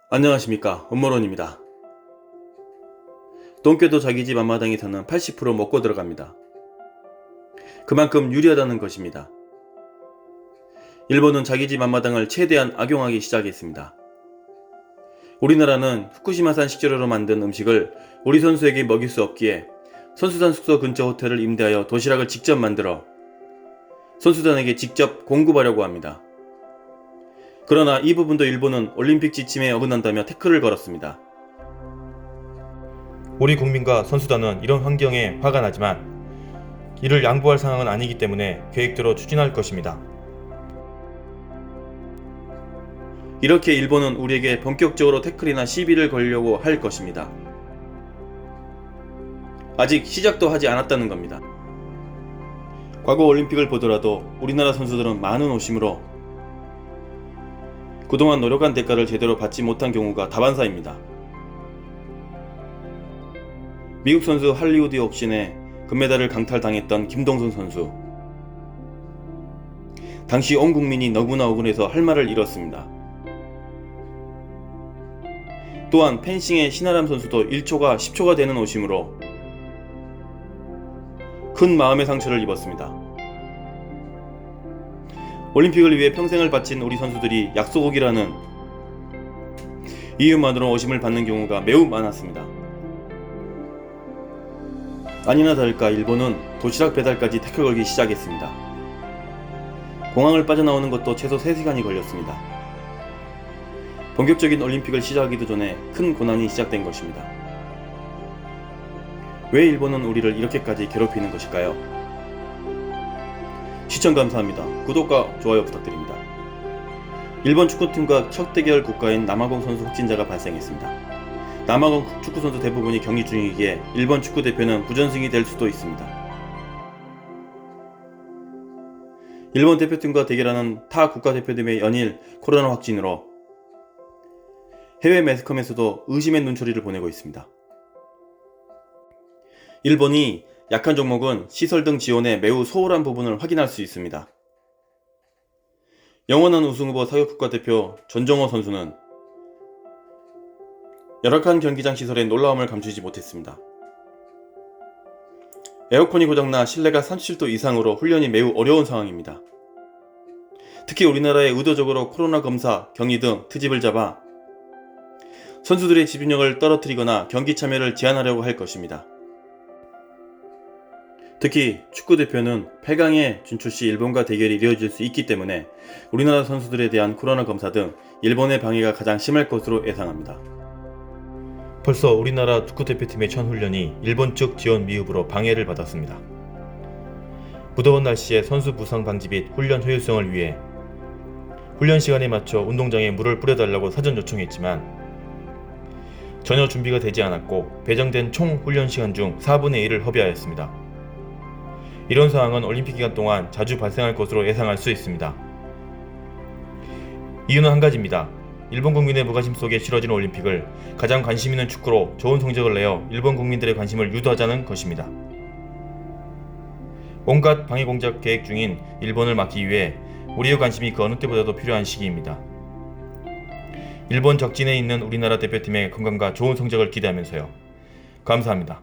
안녕하십니까, 음모론입니다. 똥개도 자기 집 앞마당에서는 80% 먹고 들어갑니다. 그만큼 유리하다는 것입니다. 일본은 자기 집 앞마당을 최대한 악용하기 시작했습니다. 우리나라는 후쿠시마산 식재료로 만든 음식을 우리 선수에게 먹일 수 없기에 선수단 숙소 근처 호텔을 임대하여 도시락을 직접 만들어 선수단에게 직접 공급하려고 합니다. 그러나 이 부분도 일본은 올림픽 지침에 어긋난다며 태클을 걸었습니다. 우리 국민과 선수단은 이런 환경에 화가 나지만 이를 양보할 상황은 아니기 때문에 계획대로 추진할 것입니다. 이렇게 일본은 우리에게 본격적으로 태클이나 시비를 걸려고 할 것입니다. 아직 시작도 하지 않았다는 겁니다. 과거 올림픽을 보더라도 우리나라 선수들은 많은 오심으로 그동안 노력한 대가를 제대로 받지 못한 경우가 다반사입니다. 미국 선수 할리우드 옥신에 금메달을 강탈당했던 김동순 선수. 당시 온 국민이 너무나 억울해서 할 말을 잃었습니다. 또한 펜싱의 신아람 선수도 1초가 10초가 되는 오심으로 큰 마음의 상처를 입었습니다. 올림픽을 위해 평생을 바친 우리 선수들이 약소국이라는 이유만으로 오심을 받는 경우가 매우 많았습니다. 아니나 다를까 일본은 도시락 배달까지 태클 걸기 시작했습니다. 공항을 빠져나오는 것도 최소 3시간이 걸렸습니다. 본격적인 올림픽을 시작하기도 전에 큰 고난이 시작된 것입니다. 왜 일본은 우리를 이렇게까지 괴롭히는 것일까요? 시청 감사합니다. 구독과 좋아요 부탁드립니다. 일본 축구팀과 첫 대결 국가인 남아공 선수 확진자가 발생했습니다. 남아공 축구선수 대부분이 격리 중이기에 일본 축구대표는 부전승이 될 수도 있습니다. 일본 대표팀과 대결하는 타 국가대표팀의 연일 코로나 확진으로 해외 매스컴에서도 의심의 눈초리를 보내고 있습니다. 일본이 약한 종목은 시설 등 지원에 매우 소홀한 부분을 확인할 수 있습니다. 영원한 우승후보 사격국가대표 전정호 선수는 열악한 경기장 시설의 놀라움을 감추지 못했습니다. 에어컨이 고장나 실내가 37도 이상으로 훈련이 매우 어려운 상황입니다. 특히 우리나라에 의도적으로 코로나 검사, 격리 등 트집을 잡아 선수들의 집중력을 떨어뜨리거나 경기 참여를 제한하려고 할 것입니다. 특히 축구대표는 8강에 진출 시 일본과 대결이 이루어질 수 있기 때문에 우리나라 선수들에 대한 코로나 검사 등 일본의 방해가 가장 심할 것으로 예상합니다. 벌써 우리나라 축구대표팀의 첫 훈련이 일본 측 지원 미흡으로 방해를 받았습니다. 무더운 날씨에 선수 부상 방지 및 훈련 효율성을 위해 훈련 시간에 맞춰 운동장에 물을 뿌려달라고 사전 요청했지만 전혀 준비가 되지 않았고 배정된 총 훈련 시간 중 4분의 1을 허비하였습니다. 이런 상황은 올림픽 기간 동안 자주 발생할 것으로 예상할 수 있습니다. 이유는 한 가지입니다. 일본 국민의 무관심 속에 치러진 올림픽을 가장 관심 있는 축구로 좋은 성적을 내어 일본 국민들의 관심을 유도하자는 것입니다. 온갖 방해 공작 계획 중인 일본을 막기 위해 우리의 관심이 그 어느 때보다도 필요한 시기입니다. 일본 적진에 있는 우리나라 대표팀의 건강과 좋은 성적을 기대하면서요. 감사합니다.